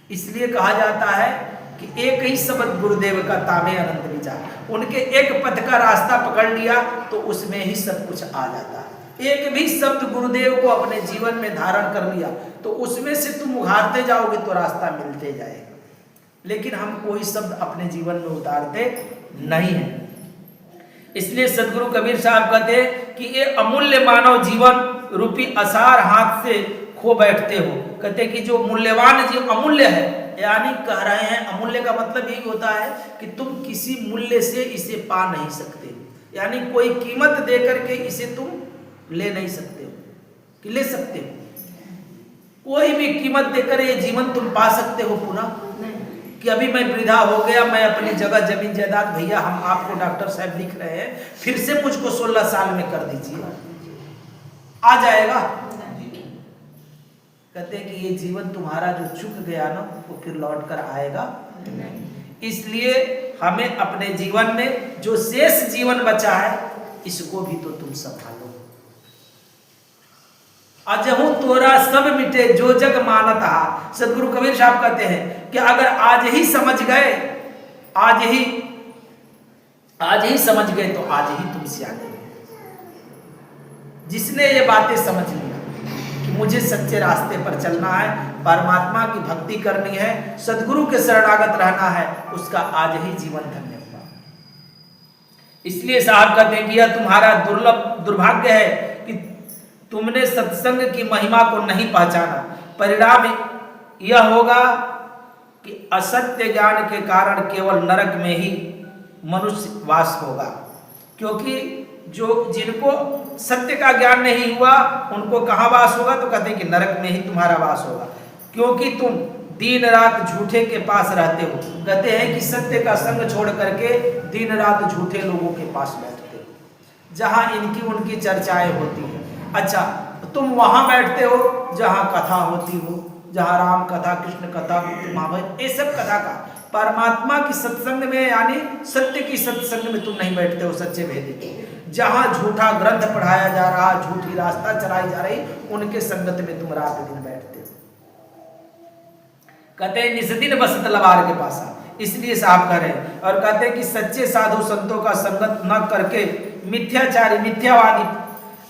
इसलिए कहा जाता है कि एक ही शब्द गुरुदेव का ताबे अनंत विचार। उनके एक पथ का रास्ता पकड़ लिया तो उसमें ही सब कुछ आ जाता है। एक भी शब्द गुरुदेव को अपने जीवन में धारण कर लिया तो उसमें से तुम उघारते जाओगे तो रास्ता मिलते जाएगा, लेकिन हम कोई शब्द अपने जीवन में उतारते नहीं है। इसलिए सदगुरु कबीर साहब कहते हैं कि ये अमूल्य मानव जीवन रूपी असार हाथ से खो बैठते हो। कहते हैं कि जो मूल्यवान जीवन अमूल्य है, यानी कह रहे हैं अमूल्य का मतलब यही होता है कि तुम किसी मूल्य से इसे पा नहीं सकते, यानी कोई कीमत दे करके इसे तुम ले नहीं सकते हो कि ले सकते हो। कोई भी कीमत देकर ये जीवन तुम पा सकते हो पुनः? कि अभी मैं वृद्धा हो गया, मैं अपनी जगह जमीन जायदाद, भैया हम आपको डॉक्टर साहब लिख रहे हैं फिर से मुझको 16 साल में कर दीजिए, आ जाएगा? कहते हैं कि ये जीवन तुम्हारा जो चुक गया ना वो फिर लौट कर आएगा नहीं। इसलिए हमें अपने जीवन में जो शेष जीवन बचा है इसको भी तो तुम संभालो। अजहू तोरा सब मिटे जो जग मानत हा। सदगुरु कबीर साहब कहते हैं कि अगर आज ही समझ गए, आज ही समझ गए तो आज ही तुम सियाने। जिसने ये बातें समझ लिया कि मुझे सच्चे रास्ते पर चलना है, परमात्मा की भक्ति करनी है, सदगुरु के शरणागत रहना है, उसका आज ही जीवन धन्य हुआ। इसलिए साहब कहते हैं कि यह तुम्हारा दुर्भाग्य है कि तुमने सत्संग की महिमा को नहीं पहचाना। परिणाम यह होगा कि असत्य ज्ञान के कारण केवल नरक में ही मनुष्य वास होगा। क्योंकि जिनको सत्य का ज्ञान नहीं हुआ उनको कहाँ वास होगा? तो कहते हैं कि नरक में ही तुम्हारा वास होगा, क्योंकि तुम दिन रात झूठे के पास रहते हो। कहते हैं कि सत्य का संग छोड़ करके दिन रात झूठे लोगों के पास बैठते हो, जहाँ इनकी उनकी चर्चाएं होती हैं। अच्छा, तुम वहां बैठते हो जहां कथा होती हो, जहां राम कथा, कृष्ण कथा, महाभारत, ये सब कथा का। परमात्मा की सत्संग में यानी सत्य की सत्संग में तुम नहीं बैठते हो, सच्चे भेदी की। जहां झूठा ग्रंथ पढ़ाया जा रहा, झूठी रास्ता चलाई जा रही, उनके संगत में तुम रात दिन बैठते हो। कहते हैं निस्दिन बसत लबार के पास। इसलिए साहब कह रहे हैं और कहते हैं कि सच्चे साधु संतों का संगत न करके मिथ्याचारी, मिथ्यावादी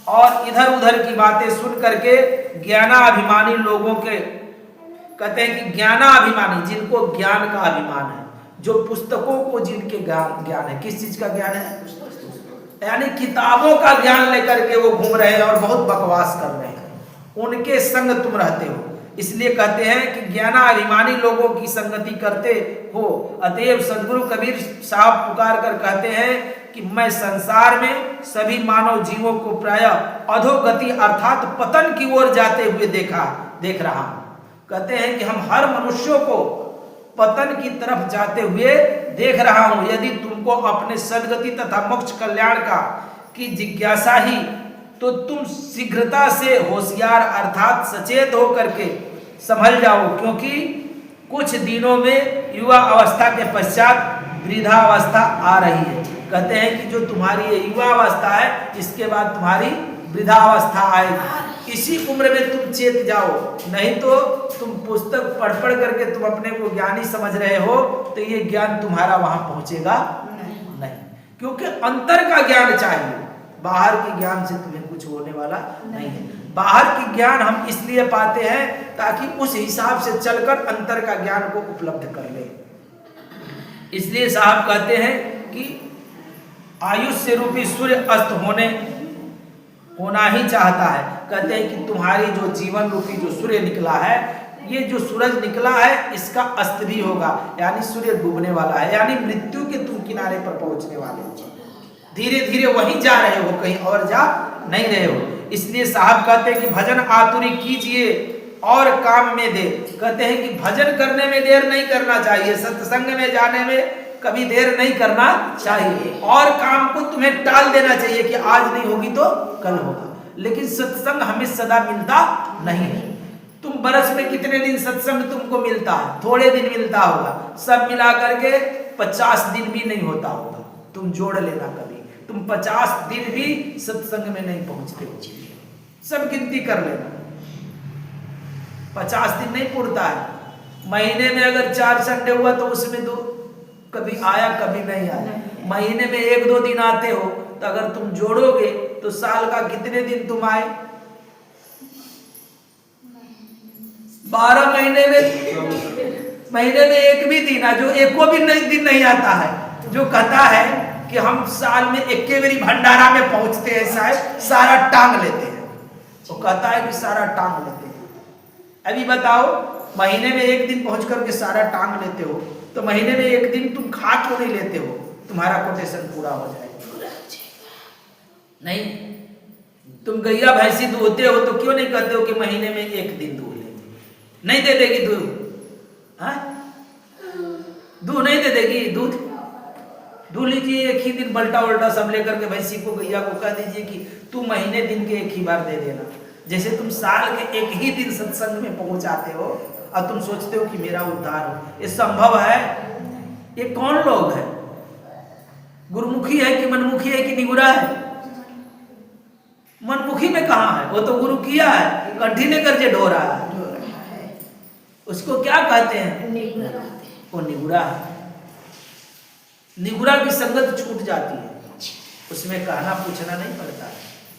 और इधर उधर की बातें सुन करके ज्ञानाभिमानी लोगों के, कहते हैं कि ज्ञानाभिमानी जिनको ज्ञान का अभिमान है, जो पुस्तकों को जिनके ज्ञान है, किस चीज का ज्ञान है? यानी किताबों का ज्ञान लेकर के वो घूम रहे हैं और बहुत बकवास कर रहे हैं, उनके संग तुम रहते हो। इसलिए कहते हैं कि ज्ञानाभिमानी लोगों की संगति करते हो। अतएव सदगुरु कबीर साहब पुकार कर कहते हैं कि मैं संसार में सभी मानव जीवों को प्रायः अधोगति अर्थात पतन की ओर जाते हुए देख रहा हूं। कहते हैं कि हम हर मनुष्यों को पतन की तरफ जाते हुए देख रहा हूं। यदि तुमको अपने सद्गति तथा मोक्ष कल्याण की जिज्ञासा ही, तो तुम शीघ्रता से होशियार अर्थात सचेत होकर के संभल जाओ, क्योंकि कुछ दिनों में युवा अवस्था के पश्चात वृद्धावस्था आ रही है। कहते हैं कि जो तुम्हारी ये युवा अवस्था है, इसके बाद तुम्हारी वृद्धावस्था आएगी। इसी उम्र में तुम चेत जाओ, नहीं तो तुम पुस्तक पढ़ करके तुम अपने को ज्ञानी समझ रहे हो तो ये ज्ञान तुम्हारा वहां पहुंचेगा नहीं, क्योंकि अंतर का ज्ञान चाहिए। बाहर के ज्ञान से तुम्हें कुछ होने वाला नहीं है। बाहर की ज्ञान हम इसलिए पाते हैं ताकि उस हिसाब से चलकर अंतर का ज्ञान को उपलब्ध कर ले। इसलिए साहब कहते हैं कि आयुष्य रूपी सूर्य अस्त होना ही चाहता है। कहते हैं कि तुम्हारी जो जीवन रूपी जो सूर्य निकला है, ये जो सूरज निकला है इसका अस्त भी होगा, यानी सूर्य डूबने वाला है, यानी मृत्यु के तुम किनारे पर पहुंचने वाले हो। धीरे धीरे वहीं जा रहे हो, कहीं और जा नहीं रहे हो। इसलिए साहब कहते हैं कि भजन आतुरी कीजिए और काम में देर। कहते हैं कि भजन करने में देर नहीं करना चाहिए, सत्संग में जाने में कभी देर नहीं करना चाहिए, और काम को तुम्हें टाल देना चाहिए कि आज नहीं होगी तो कल होगा। लेकिन सत्संग हमें सदा मिलता नहीं है। तुम बरस में कितने दिन सत्संग तुमको मिलता है? थोड़े दिन मिलता होगा, सब मिला करके 50 दिन भी नहीं होता होगा। तुम जोड़ लेना, कभी तुम 50 दिन भी सत्संग में नहीं पहुंचते हो, सब गिनती कर लेना। 50 दिन नहीं पुरता है। महीने में अगर 4 संडे हुआ तो उसमें दो कभी आया कभी नहीं आया। महीने में 1-2 दिन आते हो तो अगर तुम जोड़ोगे तो साल का कितने दिन तुम आए? 12 महीने में एक भी दिन है, जो एको भी दिन नहीं आता है। जो कहता है कि हम साल में इक्के बारी भंडारा में पहुंचते हैं, शायद सारा टांग लेते हैं, तो कहता है कि सारा टांग लेते हैं। अभी बताओ, महीने में 1 दिन पहुंच करके सारा टांग लेते हो, तो महीने में 1 दिन तुम खा क्यों नहीं लेते हो? तुम्हारा कोटेशन पूरा हो जाएगा। नहीं, तुम गैया भैंसी दूहते हो तो क्यों नहीं कहते हो कि महीने में 1 दिन दूह ले? नहीं दे देगी दूध? दूध नहीं दे देगी? दूध लीजिए, एक ही दिन बल्टा उल्टा सब लेकर के भैंसी को गैया को कह दीजिए कि तू महीने दिन के 1 ही बार दे देना। जैसे तुम साल के 1 ही दिन सत्संग में पहुंच आते हो और तुम सोचते हो कि मेरा उद्धार हो। ये संभव है? ये कौन लोग है? गुरुमुखी है कि मनमुखी है कि निगुरा है? मनमुखी में कहाँ है? वो तो गुरु किया है, कंठी लेकर जे ढो रहा है, उसको क्या कहते हैं? वो निगुरा है। निगुरा की संगत छूट जाती है, उसमें कहना पूछना नहीं पड़ता है,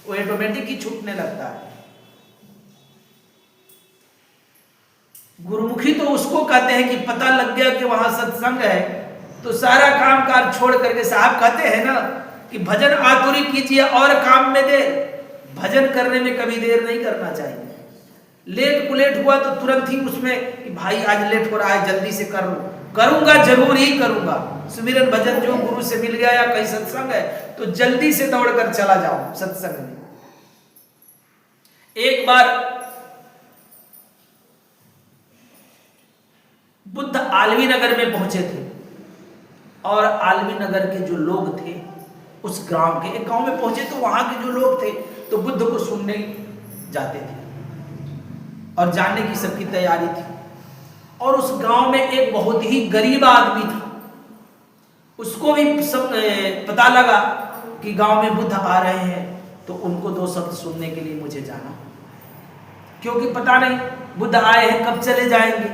वो ऑटोमेटिक ही छूटने लगता है। गुरुमुखी तो उसको कहते हैं कि पता लग गया कि वहां सत्संग है तो सारा काम काज छोड़ करके, साहब कहते हैं ना कि भजन आतुरी कीजिए और काम में देर। भजन करने में कभी देर नहीं करना चाहिए। लेट पुलेट हुआ तो तुरंत ही उसमें कि भाई आज लेट हो रहा है, जल्दी से कर लूं, करूंगा, जरूर ही करूंगा। सुमिरन भजन जो गुरु से मिल गया या कहीं सत्संग है तो जल्दी से दौड़कर चला जाओ सत्संग में। एक बार बुद्ध आलवी नगर में पहुंचे थे और आलवी नगर के जो लोग थे उस गांव के, एक गांव में पहुंचे तो वहां के जो लोग थे तो बुद्ध को सुनने जाते थे और जानने की सबकी तैयारी थी। और उस गांव में एक बहुत ही गरीब आदमी था, उसको भी सब पता लगा कि गांव में बुद्ध आ रहे हैं, तो उनको 2 शब्द सुनने के लिए मुझे जाना, क्योंकि पता नहीं बुद्ध आए हैं कब चले जाएंगे।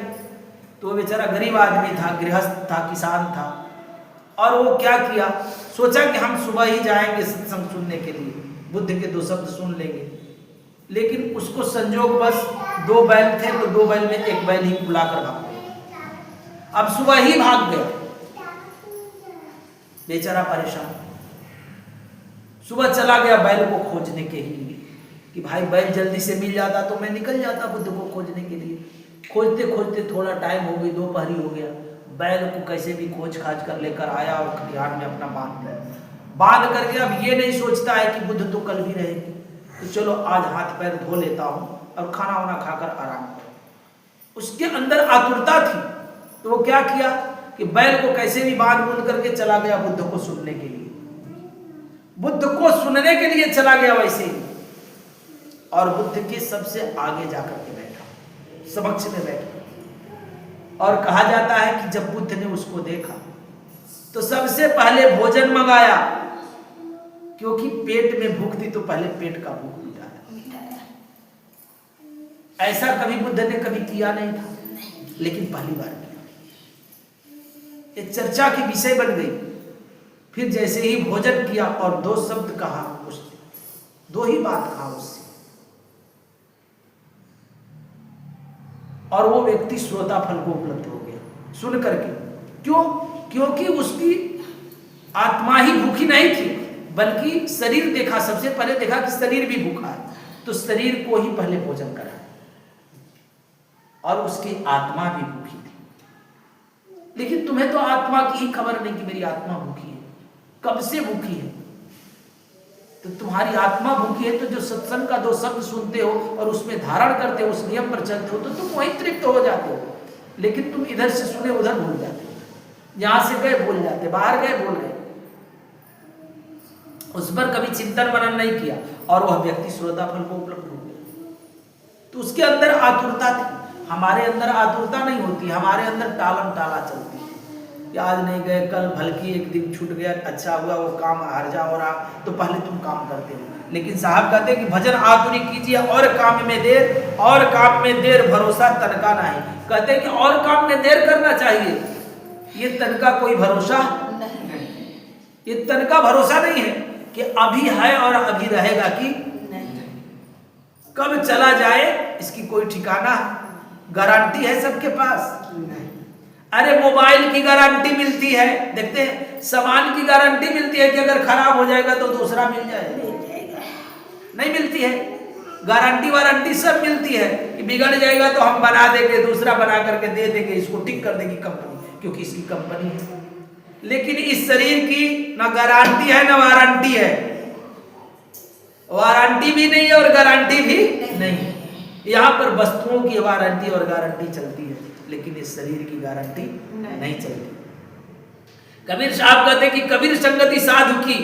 तो वो बेचारा गरीब आदमी था, गृहस्थ था, किसान था, और वो क्या किया, सोचा कि हम सुबह ही जाएंगे सत्संग सुनने के लिए, बुद्ध के 2 शब्द सुन लेंगे। लेकिन उसको संजोग बस 2 बैल थे तो 2 बैल में 1 बैल ही बुलाकर भाग गया। अब सुबह ही भाग गया, बेचारा परेशान। सुबह चला गया बैल को खोजने के लिए कि भाई बैल जल्दी से मिल जाता तो मैं निकल जाता बुद्ध को खोजने के लिए। खोजते खोजते थोड़ा टाइम हो गई, दोपहरी हो गया। बैल को कैसे भी खोज खाज कर लेकर आया और खलिहान में अपना बांध करके अब ये नहीं सोचता है कि बुद्ध तो कल भी रहेंगे, तो चलो आज हाथ पैर धो लेता हूं और खाना वाना खाकर आराम करो। उसके अंदर आतुरता थी, तो वो क्या किया कि बैल को कैसे भी बांध करके चला गया बुद्ध को सुनने के लिए। बुद्ध को सुनने के लिए चला गया वैसे ही, और बुद्ध के सबसे आगे जाकर के बैठा, समक्ष में बैठा। और कहा जाता है कि जब बुद्ध ने उसको देखा तो सबसे पहले भोजन मंगाया, क्योंकि पेट में भूख थी तो पहले पेट का भूख मिटाया। ऐसा कभी बुद्ध ने कभी किया नहीं था, लेकिन पहली बार किया। ये चर्चा की विषय बन गई। फिर जैसे ही भोजन किया और 2 शब्द कहा, 2 ही बात कहा उससे, और वो व्यक्ति श्रोता फल को उपलब्ध हो गया सुन करके। क्यों? क्योंकि उसकी आत्मा ही भूखी नहीं थी, बल्कि शरीर देखा, सबसे पहले देखा कि शरीर भी भूखा है, तो शरीर को ही पहले भोजन करा, और उसकी आत्मा भी भूखी थी। लेकिन तुम्हें तो आत्मा की ही खबर नहीं कि मेरी आत्मा भूखी है, कब से भूखी है। तो तुम्हारी आत्मा भूखी है, तो जो सत्संग का 2 शब्द सुनते हो और उसमें धारण करते हो, उस नियम पर चलते हो, तो तुम वहीं तृप्त हो जाते हो। लेकिन तुम इधर से सुने उधर भूल जाते हो, यहां से गए भूल जाते, बाहर गए भूल गए, उस पर कभी चिंतन मनन नहीं किया, और वह व्यक्ति श्रोता फल को उपलब्ध हो गया। तो उसके अंदर आतुरता थी, हमारे अंदर आतुरता नहीं होती, हमारे अंदर टालम टाला चलती है कि आज नहीं गए, कल भलकी एक दिन छूट गया, अच्छा हुआ वो काम हर्जा हो रहा, तो पहले तुम काम करते हो। लेकिन साहब कहते हैं कि भजन आतुरी कीजिए और काम में देर, और काम में देर भरोसा तनका नहीं। कहते हैं कि और काम में देर करना चाहिए, ये तनका कोई भरोसा नहीं, ये तनका भरोसा नहीं है कि अभी है और अभी रहेगा कि नहीं, कब चला जाए इसकी कोई ठिकाना, गारंटी है सबके पास नहीं। अरे मोबाइल की गारंटी मिलती है, देखते हैं, सामान की गारंटी मिलती है कि अगर खराब हो जाएगा तो दूसरा मिल जाएगा, नहीं मिलती है। गारंटी वारंटी सब मिलती है कि बिगड़ जाएगा तो हम बना देंगे, दूसरा बना करके दे देंगे, इसको ठीक कर देगी कंपनी, क्योंकि इसकी कंपनी है। लेकिन इस शरीर की ना गारंटी है ना वारंटी है, वारंटी भी नहीं है और गारंटी भी नहीं। यहाँ पर वस्तुओं की वारंटी और गारंटी चलती है, लेकिन इस शरीर की गारंटी नहीं चलती। कबीर साहब कहते हैं कि कबीर संगति साधु की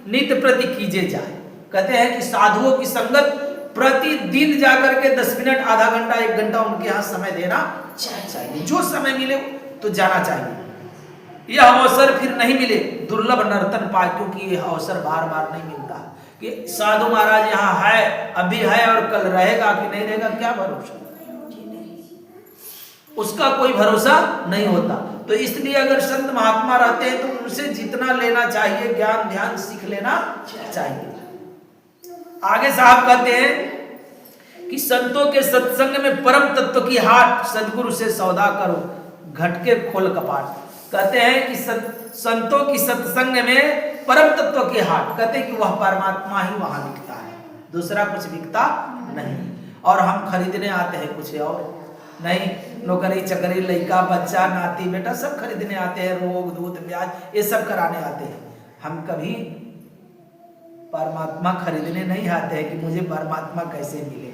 नित्य प्रति कीजे जाए। कहते हैं कि साधुओं की संगत प्रतिदिन जाकर के 10 मिनट, आधा घंटा, 1 घंटा उनके यहाँ समय देना चाहिए। जो समय मिले तो जाना चाहिए। यह अवसर फिर नहीं मिले दुर्लभ नर्तन पाए, क्योंकि यह अवसर बार बार नहीं मिलता कि साधु महाराज यहाँ है, अभी है और कल रहेगा कि नहीं रहेगा, क्या भरोसा, उसका कोई भरोसा नहीं होता। तो इसलिए अगर संत महात्मा रहते हैं तो उनसे जितना लेना चाहिए, ज्ञान ध्यान सीख लेना चाहिए। आगे साहब कहते हैं कि संतों के सत्संग में परम तत्व की हाट, सदगुरु से सौदा करो, घटके खोल कपाट। कहते हैं कि संतों की सत्संग में परम तत्व की हाट, कहते हैं कि वह परमात्मा ही वहां बिकता है, दूसरा कुछ बिकता नहीं। और हम खरीदने आते हैं कुछ और नहीं, नौकरी चकरी, लड़का बच्चा नाती बेटा सब खरीदने आते हैं, रोग दूध ब्याज ये सब कराने आते हैं। हम कभी परमात्मा खरीदने नहीं आते हैं कि मुझे परमात्मा कैसे मिले।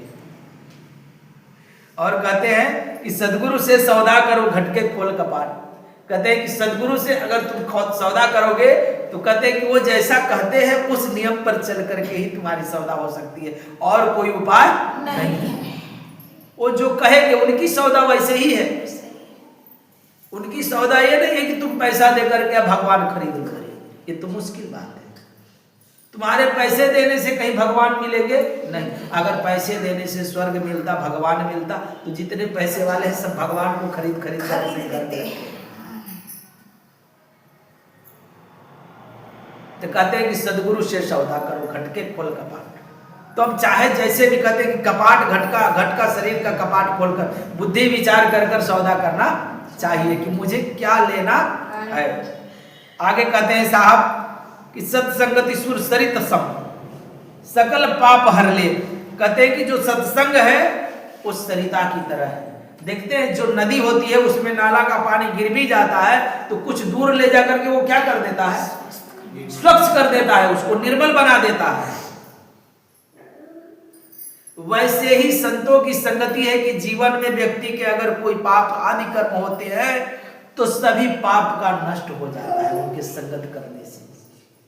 और कहते हैं कि सदगुरु से सौदा करो, घटके खोल कपाट। कहते हैं कि सदगुरु से अगर तुम सौदा करोगे तो कहते हैं कि वो जैसा कहते हैं उस नियम पर चल करके ही तुम्हारी सौदा हो सकती है, और कोई उपाय नहीं। वो जो कहेंगे उनकी सौदा वैसे ही है, उनकी सौदा ये नहीं है कि तुम पैसा दे करके भगवान खरीद करे, ये तो मुश्किल बात है। तुम्हारे पैसे देने से कहीं भगवान मिलेंगे नहीं। अगर पैसे देने से स्वर्ग मिलता, भगवान मिलता, तो जितने पैसे वाले हैं सब भगवान को खरीद करते। तो कहते हैं कि सदगुरु से सौदा करो, घटके खोल कपाट। तो अब चाहे जैसे भी कहते हैं कि कपाट, घटका शरीर का कपाट खोलकर बुद्धि विचार कर कर सौदा करना चाहिए कि मुझे क्या लेना है। आगे कहते हैं साहब कि सत्संगति सुर सरित सम, सकल पाप हर ले। कहते हैं कि जो सत्संग है उस सरिता की तरह है। देखते हैं जो नदी होती है उसमें नाला का पानी गिर भी जाता है तो कुछ दूर ले जाकर के वो क्या कर देता है, स्वच्छ कर देता है, उसको निर्मल बना देता है। वैसे ही संतों की संगति है कि जीवन में व्यक्ति के अगर कोई पाप आदि कर्म होते हैं तो सभी पाप का नष्ट हो जाता है उनके संगत करने से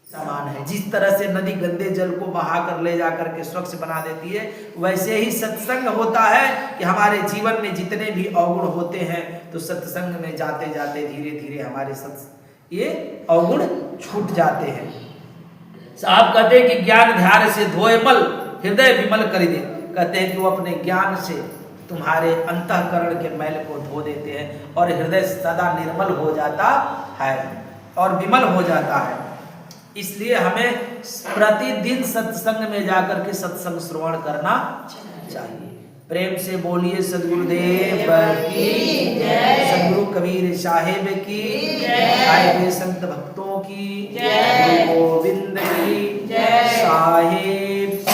समान है। जिस तरह से नदी गंदे जल को बहा कर ले जाकर के स्वच्छ बना देती है, वैसे ही सत्संग होता है कि हमारे जीवन में जितने भी अवगुण होते हैं तो सत्संग में जाते जाते धीरे धीरे हमारे ये अवगुण छूट जाते हैं। साहब कहते हैं कि ज्ञान ध्यान से धोए मल, हृदय विमल कर दे। कहते हैं कि वो अपने ज्ञान से तुम्हारे अंतःकरण के मैल को धो देते हैं और हृदय सदा निर्मल हो जाता है और विमल हो जाता है। इसलिए हमें प्रतिदिन सत्संग में जाकर के सत्संग श्रवण करना चाहिए। प्रेम से बोलिए सद्गुरुदेव की जय, सद्गुरु कबीर साहेब की जय, आए हुए संत भक्तों की जय, गुरु गोविंद की जय, साहेब